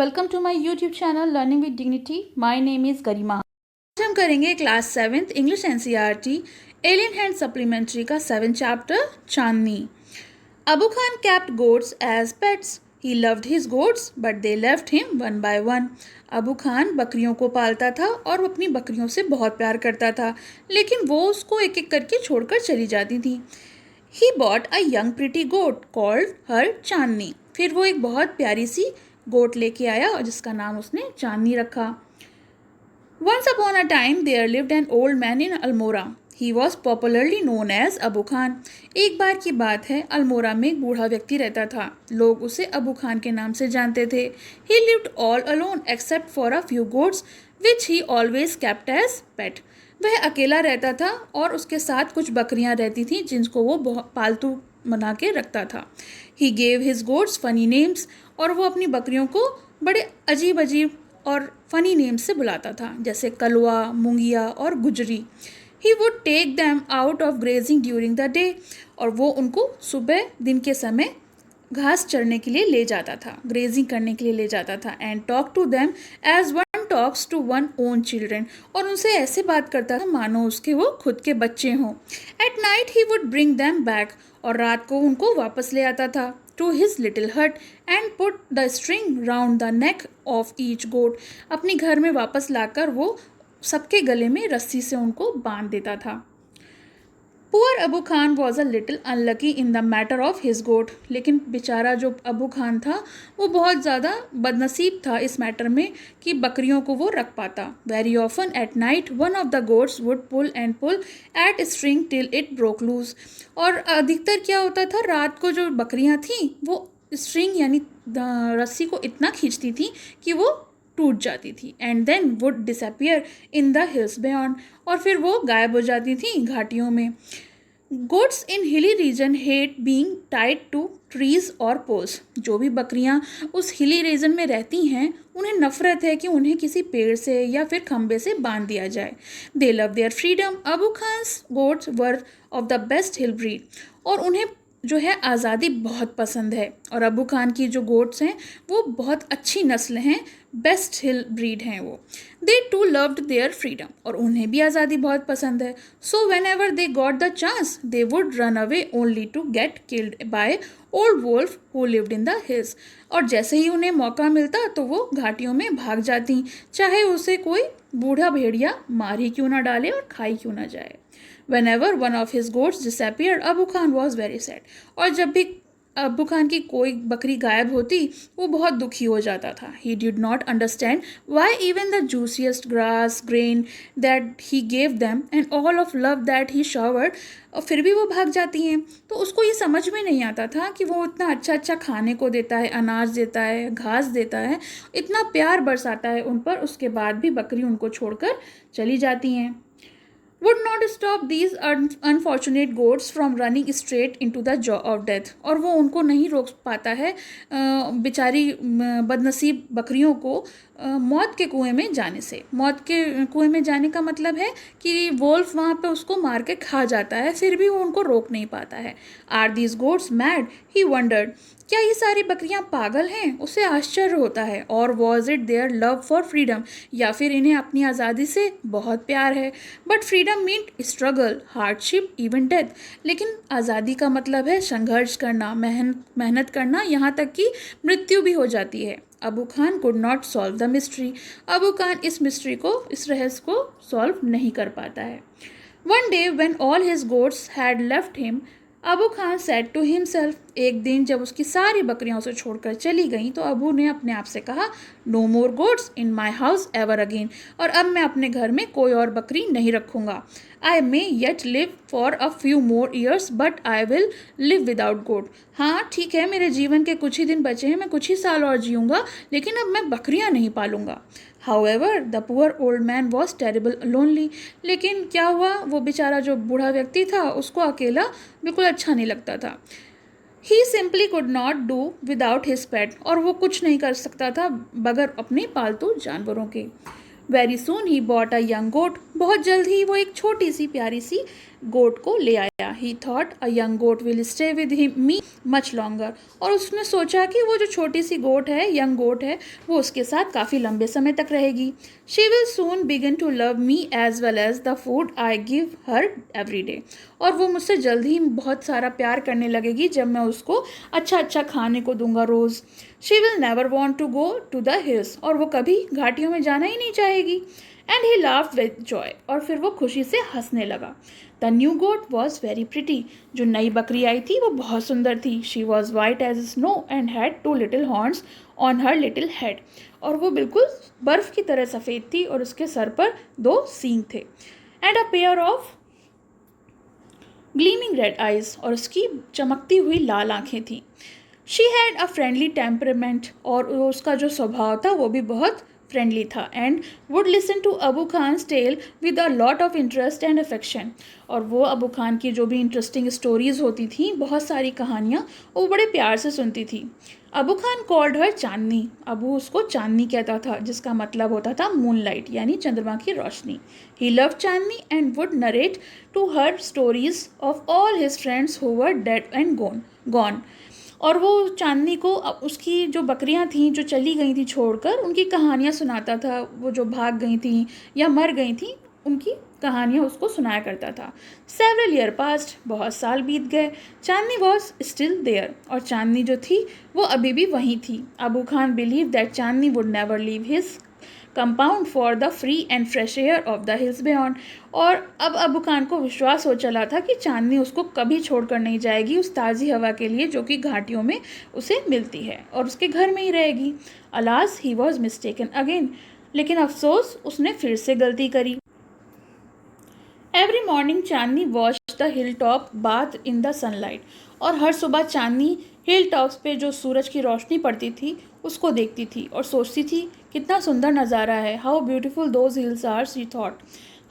Welcome to my YouTube channel learning with dignity. My name is Garima. आज हम करेंगे class 7th English NCERT alien hand supplementary का 7th chapter Chandni. Abu Khan kept goats as pets. He loved his goats but they left him one by one. Abu Khan बकरियों को पालता था और वो अपनी बकरियों से बहुत प्यार करता था, लेकिन वो उसको एक एक करके छोड़कर चली जाती थी। He bought a young pretty goat called her चांदनी. फिर वो एक बहुत प्यारी सी गोट लेके आया और जिसका नाम उसने चांदनी रखा। Once upon a time there lived an old man in Almora. He was popularly known as Abu Khan. एक बार की बात है, अल्मोरा में एक बूढ़ा व्यक्ति रहता था। लोग उसे अबू खान के नाम से जानते थे। He lived all alone except for a few goats which he always kept as pet. वह अकेला रहता था और उसके साथ कुछ बकरियां रहती थीं जिनको वो पालतू बना के रखता था। He gave his goats funny names. और वो अपनी बकरियों को बड़े अजीब अजीब और फ़नी नेम्स से बुलाता था, जैसे कलवा, मुंगिया और Gujri. He would take them out of grazing during the day. और वो उनको सुबह दिन के समय घास चरने के लिए ले जाता था, ग्रेजिंग करने के लिए ले जाता था। And talk to them as one talks to one own children. और उनसे ऐसे बात करता था मानो उसके वो खुद के बच्चे हों। At night he would bring them back. और रात को उनको वापस ले आता था to his little hut and put the string round the neck of each goat. अपनी घर में वापस लाकर वो सबके गले में रस्सी से उनको बांध देता था। Poor Abu Khan was a little unlucky in the matter of his goat. लेकिन बेचारा जो अबू खान था वो बहुत ज़्यादा बदनसीब था इस मैटर में कि बकरियों को वो रख पाता। Very often at night one of the goats would pull at a string till it broke loose. और अधिकतर क्या होता था, रात को जो बकरियां थीं वो स्ट्रिंग यानी रस्सी को इतना खींचती थी कि वो टूट जाती थी। And then would disappear in the hills beyond. और फिर वो गायब हो जाती थी घाटियों में। Goats in hilly region hate being tied to trees और पोल्स. जो भी बकरियां उस हिली रीजन में रहती हैं उन्हें नफरत है कि उन्हें किसी पेड़ से या फिर खंबे से बांध दिया जाए. They love their freedom. Abu Khan's goats were of the best hill breed. और उन्हें जो है आज़ादी बहुत पसंद है। और अबू खान की जो गोट्स हैं वो बहुत अच्छी नस्ल हैं, बेस्ट हिल ब्रीड हैं वो। They too loved their freedom. और उन्हें भी आज़ादी बहुत पसंद है। So whenever they got the chance they would run away only to get killed by old wolf who lived in the hills. और जैसे ही उन्हें मौका मिलता तो वो घाटियों में भाग जाती, चाहे उसे कोई बूढ़ा भेड़िया मार ही क्यों ना डाले और खाई क्यों ना जाए. Whenever one of his goats disappeared, Abu Khan was very sad. और जब भी अबू खान की कोई बकरी गायब होती वो बहुत दुखी हो जाता था. He did not understand why even the juiciest grass, grain that he gave them and all of love that he showered, और फिर भी वो भाग जाती हैं. तो उसको ये समझ में नहीं आता था कि वो इतना अच्छा अच्छा खाने को देता है, अनाज देता है, घास देता है, इतना प्यार बरसाता है उन पर, उसके बाद भी बकरी उनको छोड़कर चली जाती हैं. Would not stop these unfortunate goats from running straight into the jaw of death. और वो उनको नहीं रोक पाता है बेचारी बदनसीब बकरियों को मौत के कुएं में जाने से. मौत के कुएं में जाने का मतलब है कि वोल्फ वहाँ पे उसको मार के खा जाता है, फिर भी वो उनको रोक नहीं पाता है. Are these goats mad, he wondered. क्या ये सारी बकरियां पागल हैं? उसे आश्चर्य होता है. और was it their love for freedom, या फिर इन्हें अपनी आज़ादी से बहुत प्यार है. But freedom meant struggle, hardship, even death. लेकिन आज़ादी का मतलब है संघर्ष करना, मेहनत करना, यहाँ तक कि मृत्यु भी हो जाती है. Abu Khan could not solve the mystery. Abu Khan इस मिस्ट्री को, इस रहस्य को सॉल्व नहीं कर पाता है. One day when all his goats had left him, Abu Khan said to himself. एक दिन जब उसकी सारी बकरियां उसे छोड़कर चली गईं तो अबू ने अपने आप से कहा, no more goats in my house ever again. और अब मैं अपने घर में कोई और बकरी नहीं रखूँगा. I may yet live for a few more years but I will live without goat. हाँ ठीक है, मेरे जीवन के कुछ ही दिन बचे हैं, मैं कुछ ही साल और जीऊँगा, लेकिन अब मैं बकरियाँ नहीं पालूँगा. However, the poor old man was terrible lonely. लेकिन क्या हुआ, वो बेचारा जो बूढ़ा व्यक्ति था उसको अकेला बिल्कुल अच्छा नहीं लगता था. He simply could not do without his pet. और वो कुछ नहीं कर सकता था बगैर अपने पालतू जानवरों के. वेरी सून ही बॉट अ यंग गोट, बहुत जल्द ही वो एक छोटी सी प्यारी सी गोट को ले आया. He thought a young goat will stay with him me much longer, और उसने सोचा कि वो जो छोटी सी गोट है, यंग गोट है, वो उसके साथ काफ़ी लंबे समय तक रहेगी. She will soon begin to love me as well as the food I give her every day, और वो मुझसे जल्द ही बहुत सारा प्यार करने लगेगी जब मैं उसको अच्छा अच्छा खाने को दूंगा रोज़. She will never want to go to the hills, और वो कभी घाटियों में जाना ही नहीं चाहेगी. And he laughed with joy, और फिर वो खुशी से हंसने लगा. The new goat was very pretty, जो नई बकरी आई थी वो बहुत सुंदर थी. She was white as snow and had 2 little horns on her little head, और वो बिल्कुल बर्फ़ की तरह सफ़ेद थी और उसके सर पर 2 सींग थे. And a pair of gleaming red eyes, और उसकी चमकती हुई लाल आँखें थीं. She had a friendly temperament, और उसका जो स्वभाव था वो भी बहुत फ्रेंडली था. And would listen to Abu Khan's tale with a lot of interest and affection, और वो अबू खान की जो भी इंटरेस्टिंग स्टोरीज़ होती थी, बहुत सारी कहानियाँ, वो बड़े प्यार से सुनती थी. अबू खान कॉल्ड हर चांदनी, अबू उसको चांदनी कहता था, जिसका मतलब होता था मूनलाइट, यानी चंद्रमा की रोशनी. He love Chandni and would narrate to her stories of all his friends who were dead and gone. और वो चांदनी को उसकी जो बकरियां थीं जो चली गई थी छोड़कर, उनकी कहानियाँ सुनाता था. वो जो भाग गई थी या मर गई थी, उनकी कहानियाँ उसको सुनाया करता था. सेवरल ईयर पास्ट, बहुत साल बीत गए. चांदनी वॉज स्टिल देयर, और चांदनी जो थी वो अभी भी वहीं थी. Abu Khan believe that Chandni would never leave his compound for the free and fresh air of the hills beyond. और अब अबू खान को विश्वास हो चला था कि चांदनी उसको कभी छोड़कर नहीं जाएगी उस ताज़ी हवा के लिए जो कि घाटियों में उसे मिलती है, और उसके घर में ही रहेगी. Alas he was mistaken again, लेकिन अफसोस उसने फिर से गलती करी. Every morning Chandni watch the hill top bath in the sunlight, और हर सुबह चांदनी हिल टॉप्स पे जो सूरज की रोशनी पड़ती थी उसको देखती थी और सोचती थी कितना सुंदर नज़ारा है. How beautiful those hills are, she thought.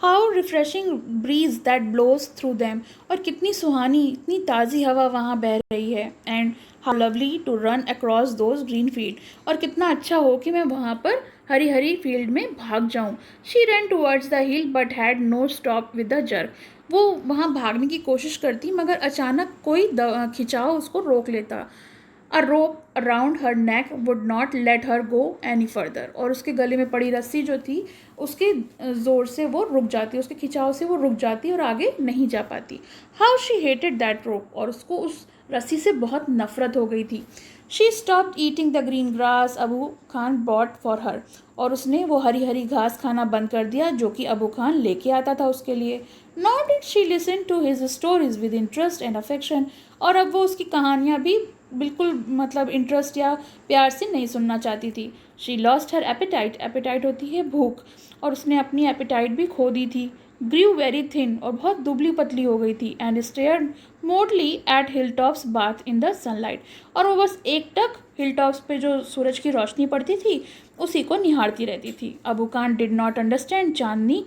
How refreshing breeze that blows through them, और कितनी सुहानी, इतनी ताज़ी हवा वहाँ बह रही है. And how lovely to run across those green field, और कितना अच्छा हो कि मैं वहाँ पर हरी हरी फील्ड में भाग जाऊँ. She run towards the hill but had no stop with the jerk. वो वहाँ भागने की कोशिश करती मगर अचानक कोई खिंचाव उसको रोक लेता. A rope around her neck would not let her go any further, और उसके गले में पड़ी रस्सी जो थी उसके ज़ोर से वो रुक जाती, उसके खिंचाव से वो रुक जाती और आगे नहीं जा पाती. हाउ शी हेटेड दैट रोप, और उसको उस रस्सी से बहुत नफरत हो गई थी. She stopped eating the green grass Abu Khan bought for her, और उसने वो हरी हरी घास खाना बंद कर दिया जो कि अबू खान लेके आता था उसके लिए. Not did she listen to his stories with interest and affection, और अब वो उसकी कहानियाँ भी बिल्कुल मतलब इंटरेस्ट या प्यार से नहीं सुनना चाहती थी. She lost her appetite, appetite होती है भूख, और उसने अपनी एपेटाइट भी खो दी थी. ग्रीव वेरी थिन, और बहुत दुबली पतली हो गई थी. And stared moodily at hill tops bath in the sunlight, और वो बस एक टक हिल टॉप्स पे जो सूरज की रोशनी पड़ती थी उसी को निहारती रहती थी. Abu Khan did not understand Chandni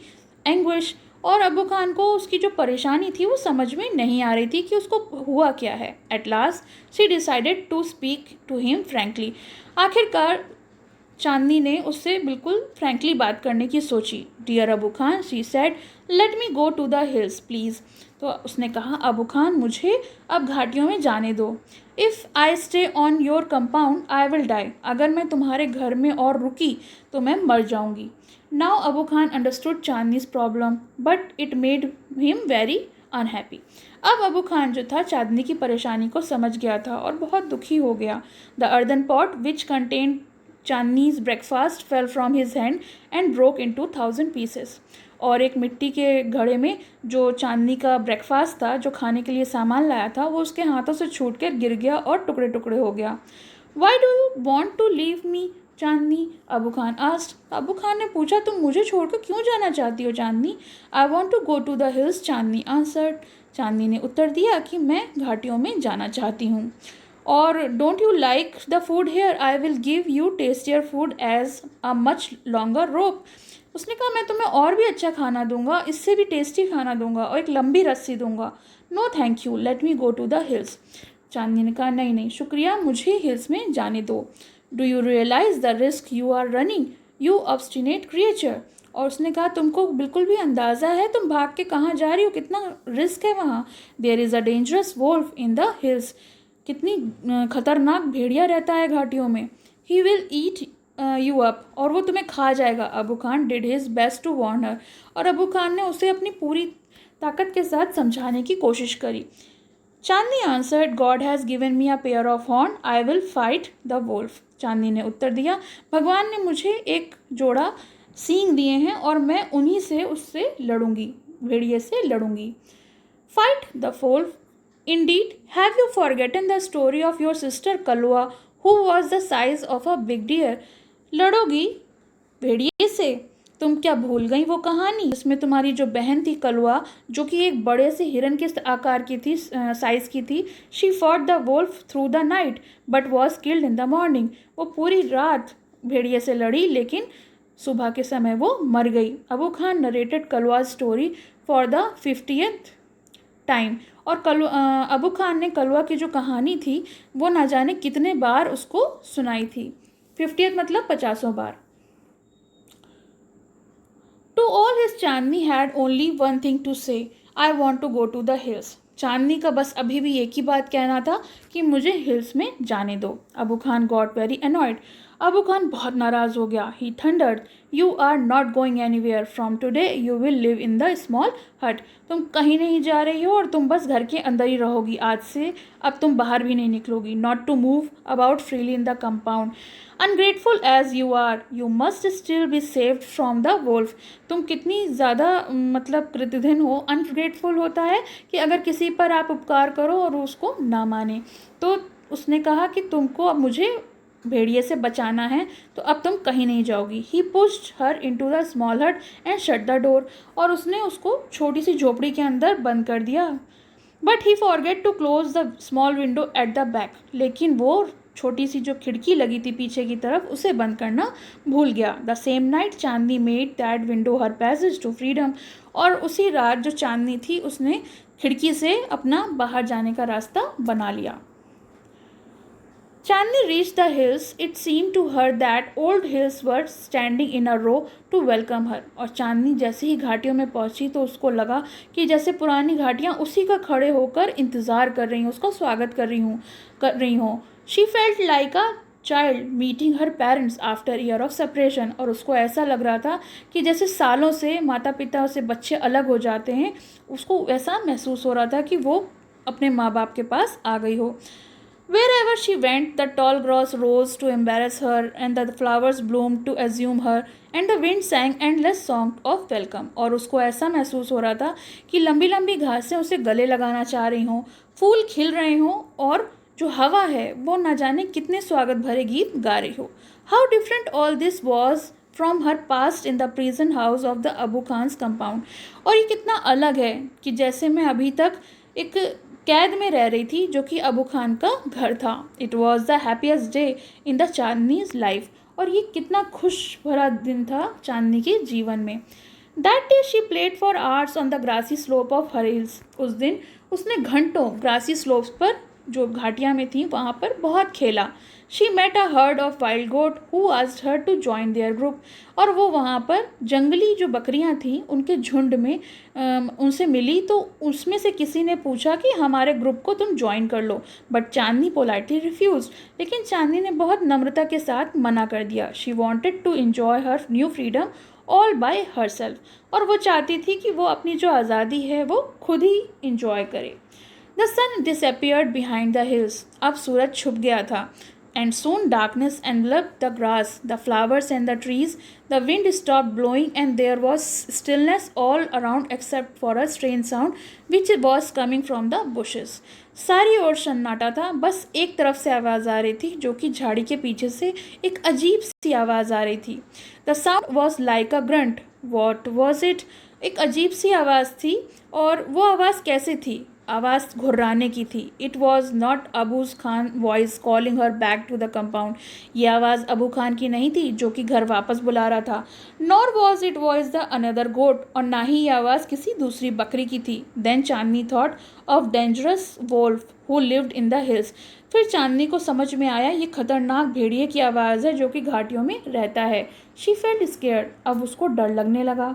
anguish, और अबू खान को उसकी जो परेशानी थी वो समझ में नहीं आ रही थी कि उसको हुआ क्या है. At last she decided to speak to him frankly. आखिरकार चांदनी ने उससे बिल्कुल फ्रैंकली बात करने की सोची. Dear Abu Khan, she said, let me go to the hills please. तो उसने कहा, अबू खान मुझे अब घाटियों में जाने दो. If I stay on your compound I will die, अगर मैं तुम्हारे घर में और रुकी तो मैं मर जाऊंगी. Now Abu Khan understood Chandni's problem but it made him very unhappy. अब अबू खान जो था चांदनी की परेशानी को समझ गया था और बहुत दुखी हो गया. The earthen pot which contained Chandni's breakfast fell from his hand and broke into 1,000 pieces. और एक मिट्टी के घड़े में जो चांदनी का ब्रेकफास्ट था, जो खाने के लिए सामान लाया था, वो उसके हाथों से छूट कर गिर गया और टुकड़े टुकड़े हो गया. Why do you want to leave me Chandni, Abu Khan asked. Abu Khan ने पूछा, तुम मुझे छोड़कर क्यों जाना चाहती हो Chandni. I want to go to the hills, Chandni answered. Chandni ने उत्तर दिया कि मैं घाटियों में जाना चाहती हूँ. और don't you like the food here, I will give you tastier food as a much longer rope. उसने कहा, मैं तुम्हें और भी अच्छा खाना दूंगा, इससे भी टेस्टी खाना दूंगा और एक लंबी रस्सी दूंगा. No thank you, let me go to the hills. Chandni ने कहा, नहीं नहीं शुक्रिया, मुझे हिल्स में जाने दो. Do you realise the risk you are running, you obstinate creature. और उसने कहा तुमको बिल्कुल भी अंदाज़ा है तुम भाग के कहाँ जा रही हो, कितना रिस्क है वहाँ. There is a dangerous wolf in the hills. कितनी खतरनाक भेड़िया रहता है घाटियों में. He will eat you up, और वो तुम्हें खा जाएगा. Abu Khan did his best to warn her, और अबू खान ने उसे अपनी पूरी ताकत के साथ समझाने की कोशिश करी. Chandni answered, God has given me a pair of horn, I will fight the wolf. Chandni ने उत्तर दिया, भगवान ने मुझे एक जोड़ा सींग दिए हैं और मैं उन्हीं से उससे लड़ूंगी, भेड़िए से लड़ूंगी. Fight the wolf indeed, have you forgotten the story of your sister Kalwa who was the size of a big deer. लड़ोगी भेड़िए से, तुम क्या भूल गई वो कहानी जिसमें तुम्हारी जो बहन थी कलवा, जो कि एक बड़े से हिरन के आकार की थी, साइज की थी. She fought the Wolff through the night but was killed in the morning. वो पूरी रात भेड़िए से लड़ी लेकिन सुबह के समय वो मर गई. Abu Khan narrated Kalwa story for the 50th time. और अबू खान ने कलवा की जो कहानी थी वो ना जाने कितने बार उसको सुनाई थी. 50th मतलब 50 बार. To all his Chandni had only one thing to say, I want to go to the hills. चांदनी का बस अभी भी एक ही बात कहना था कि मुझे हिल्स में जाने दो. Abu Khan got very annoyed. Abu Khan बहुत नाराज़ हो गया. He thundered, You are not going anywhere. From today you will live in the small hut. तुम कहीं नहीं जा रही हो और तुम बस घर के अंदर ही रहोगी आज से. अब तुम बाहर भी नहीं निकलोगी. Not to move about freely in the compound. Ungrateful as you are, you must still be saved from the wolf. तुम कितनी ज़्यादा मतलब कृतघ्न हो. अनग्रेटफुल होता है कि अगर किसी पर आप उपकार करो और उसको ना माने. तो उसने कहा कि तुमको अब मुझे भेड़िए से बचाना है तो अब तुम कहीं नहीं जाओगी. He pushed her into the small hut and shut the door. और उसने उसको छोटी सी झोपड़ी के अंदर बंद कर दिया. But he forget to close the small window at the back. लेकिन वो छोटी सी जो खिड़की लगी थी पीछे की तरफ उसे बंद करना भूल गया. The same night Chandni made that window her passage to freedom. और उसी रात जो चांदनी थी उसने खिड़की से अपना बाहर जाने का रास्ता बना लिया. Chandni reached the hills. It seemed to her that old hills were standing in a row to welcome her. और चांदनी जैसे ही घाटियों में पहुंची तो उसको लगा कि जैसे पुरानी घाटियां उसी का खड़े होकर इंतज़ार कर रही हूँ, उसका स्वागत कर रही हूँ. She felt like a child meeting her parents after a year of separation. और उसको ऐसा लग रहा था कि जैसे सालों से माता पिता से बच्चे अलग हो जाते हैं, उसको ऐसा महसूस हो रहा था कि वो अपने माँ बाप के पास आ गई हो. Wherever she went, the tall grass rose to embrace her, and the flowers bloomed to assume her, and the wind sang endless song of welcome. और उसको ऐसा महसूस हो रहा था कि लंबी लंबी घासें उसे गले लगाना चाह रही हों, फूल खिल रहे हों और जो हवा है वो ना जाने कितने स्वागत भरे गीत गा रही हो. How different all this was from her past in the prison house of the Abu Khan's compound. और ये कितना अलग है कि जैसे मैं अभी तक एक कैद में रह रही थी जो कि अबू खान का घर था. It was the happiest day in the Chandni's life. और ये कितना खुश भरा दिन था चांदनी के जीवन में. That day she played for hours on the grassy slope of her hills. उस दिन उसने घंटों ग्रासी स्लोप्स पर जो घाटियाँ में थी वहाँ पर बहुत खेला. She met a herd of wild goat who asked her to join their group. और वो वहाँ पर जंगली जो बकरियाँ थीं उनके झुंड में उनसे मिली तो उसमें से किसी ने पूछा कि हमारे ग्रुप को तुम ज्वाइन कर लो. But Chandni politely refuse. लेकिन चांदनी ने बहुत नम्रता के साथ मना कर दिया. She wanted to enjoy her new freedom all by herself. और वो चाहती थी कि वो अपनी जो आज़ादी है वो खुद ही इंजॉय करे. The sun disappeared behind the hills. अब सूरज छुप गया था. And soon darkness enveloped the grass, the flowers and the trees. The wind stopped blowing and there was stillness all around except for a strange sound which was coming from the bushes. सारी ओर सन्नाटा था. बस एक तरफ से आवाज़ आ रही थी जो कि झाड़ी के पीछे से एक अजीब सी आवाज़ आ रही थी. The sound was like a grunt. What was it? एक अजीब सी आवाज़ थी. और वो आवाज़ कैसे थी? आवाज़ घुर्राने की थी। It was not Abu's Khan voice calling her back to the compound. ये आवाज़ अबू खान की नहीं थी जो कि घर वापस बुला रहा था। Nor was it voice the another goat, और ना ही ये आवाज़ किसी दूसरी बकरी की थी। Then Chandni thought of dangerous wolf who lived in the hills. फिर चांदनी को समझ में आया ये खतरनाक भेड़िए की आवाज़ है जो कि घाटियों में रहता है। शी फेल्ट स्केयर्ड, अब उसको डर लगने लगा।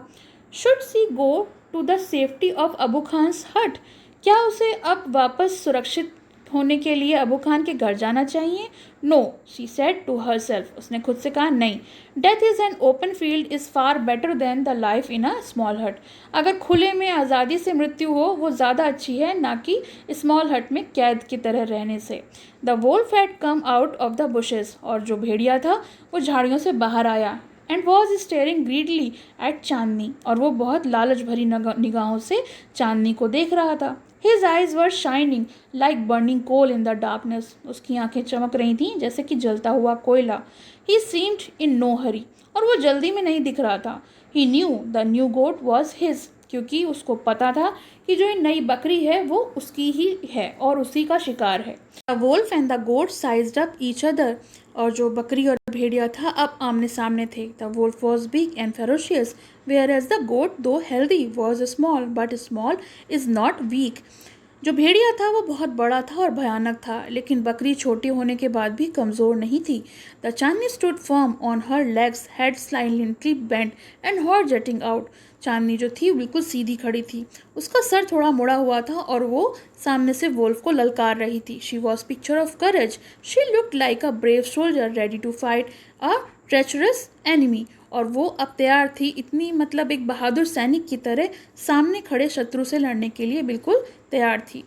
Should she go to the safety of Abu Khan's hut, क्या उसे अब वापस सुरक्षित होने के लिए अबू खान के घर जाना चाहिए? No, she said to herself, उसने खुद से कहा नहीं। Death is an open field is far better than the life in a small hut. अगर खुले में आज़ादी से मृत्यु हो वो ज़्यादा अच्छी है ना कि स्मॉल हट में कैद की तरह रहने से। The wolf had come out of the bushes, और जो भेड़िया था वो झाड़ियों से बाहर आया। And was staring greedily at Chandni, और वो बहुत लालच भरी निगाहों से चांदनी को देख रहा था। His eyes were shining like burning coal in the darkness. उसकी आंखें चमक रही थीं जैसे कि जलता हुआ कोयला। He seemed in no hurry, और वो जल्दी में नहीं दिख रहा था। He knew the new goat was his, क्योंकि उसको पता था कि जो ये नई बकरी है वो उसकी ही है और उसी का शिकार है। The wolf and the goat sized up each other, और जो बकरी और भेड़िया था अब आमने सामने थे। The wolf was big and ferocious, whereas the goat, though healthy, was small, but small is not weak. जो भेड़िया था वो बहुत बड़ा था और भयानक था, लेकिन बकरी छोटी होने के बाद भी कमज़ोर नहीं थी। The Chandni stood firm on her legs, head slightly bent and horn jetting out. Chandni जो थी बिल्कुल सीधी खड़ी थी, उसका सर थोड़ा मुड़ा हुआ था और वो सामने से वोल्फ को ललकार रही थी। She was picture of courage, she looked like a brave soldier ready to fight a treacherous enemy. और वो अब तैयार थी, इतनी मतलब एक बहादुर सैनिक की तरह सामने खड़े शत्रु से लड़ने के लिए बिल्कुल तैयार थी।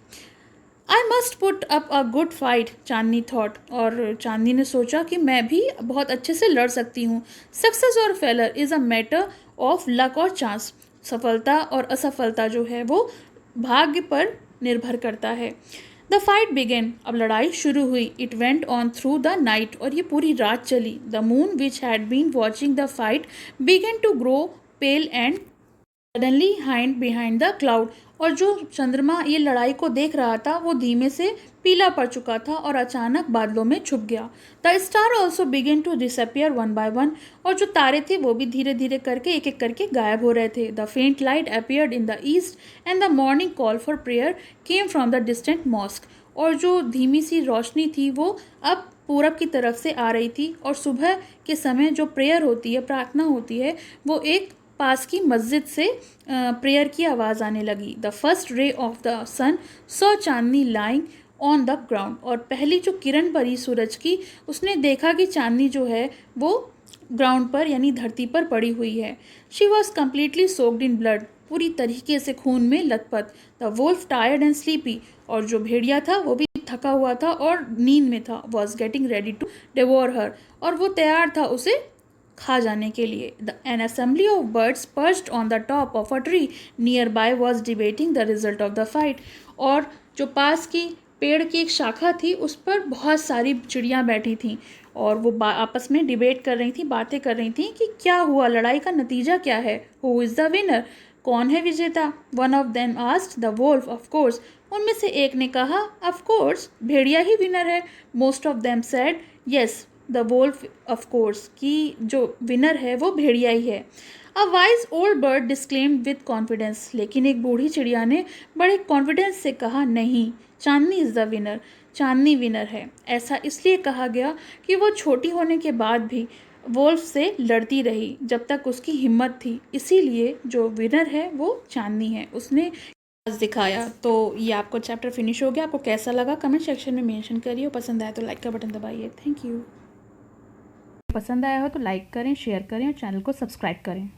I must put up a good fight, Chandni thought, और चांदनी ने सोचा कि मैं भी बहुत अच्छे से लड़ सकती हूँ। सक्सेस और failure is a matter of luck और चांस। सफलता और असफलता जो है वो भाग्य पर निर्भर करता है। द फाइट बिगेन, अब लड़ाई शुरू हुई। It went on through the night, और ये पूरी रात चली। The moon which had been watching the fight began to grow pale and suddenly hide behind the cloud, और जो चंद्रमा ये लड़ाई को देख रहा था वो धीमे से पीला पड़ चुका था और अचानक बादलों में छुप गया। The star also began to disappear one by one, और जो तारे थे वो भी धीरे धीरे करके एक एक करके गायब हो रहे थे। The faint light appeared in the east and the morning call for prayer came from the distant mosque, और जो धीमी सी रोशनी थी वो अब पूरब की तरफ से आ रही थी, और सुबह के समय जो प्रेयर होती है, प्रार्थना होती है, वो एक पास की मस्जिद से प्रेयर की आवाज़ आने लगी। The first ray of the sun saw Chandni lying on the ground, और पहली जो किरण पड़ी सूरज की उसने देखा कि चांदनी जो है वो ग्राउंड पर यानी धरती पर पड़ी हुई है। She was completely soaked in blood, पूरी तरीके से खून में लथपथ। The Wolff tired and sleepy, और जो भेड़िया था वो भी थका हुआ था और नींद में था। Was getting ready to devour her, और वो तैयार था उसे खा जाने के लिए। An assembly of birds perched on the top of a tree nearby was debating the result of the fight, और जो पास की पेड़ की एक शाखा थी उस पर बहुत सारी चिड़ियाँ बैठी थीं और वो आपस में डिबेट कर रही थी, बातें कर रही थी कि क्या हुआ, लड़ाई का नतीजा क्या है, हु इज़ द विनर, कौन है विजेता। One of them asked the wolf, of course, उनमें से एक ने कहा ऑफ कोर्स भेड़िया ही विनर है। Most of them said yes the wolf of course, कि जो विनर है वो भेड़िया ही है। A wise old bird disclaimed with confidence, लेकिन एक बूढ़ी चिड़िया ने बड़े कॉन्फिडेंस से कहा नहीं, Chandni is the winner, Chandni winner है। ऐसा इसलिए कहा गया कि वो छोटी होने के बाद भी वोल्फ से लड़ती रही जब तक उसकी हिम्मत थी, इसीलिए जो विनर है वो चांदनी है, उसने दिखाया। तो ये आपको चैप्टर फिनिश हो गया। आपको कैसा लगा कमेंट सेक्शन में मेंशन करिए, और पसंद आया तो लाइक का बटन दबाइए। Thank you. पसंद आया हो तो लाइक करें, शेयर करें और चैनल को सब्सक्राइब करें।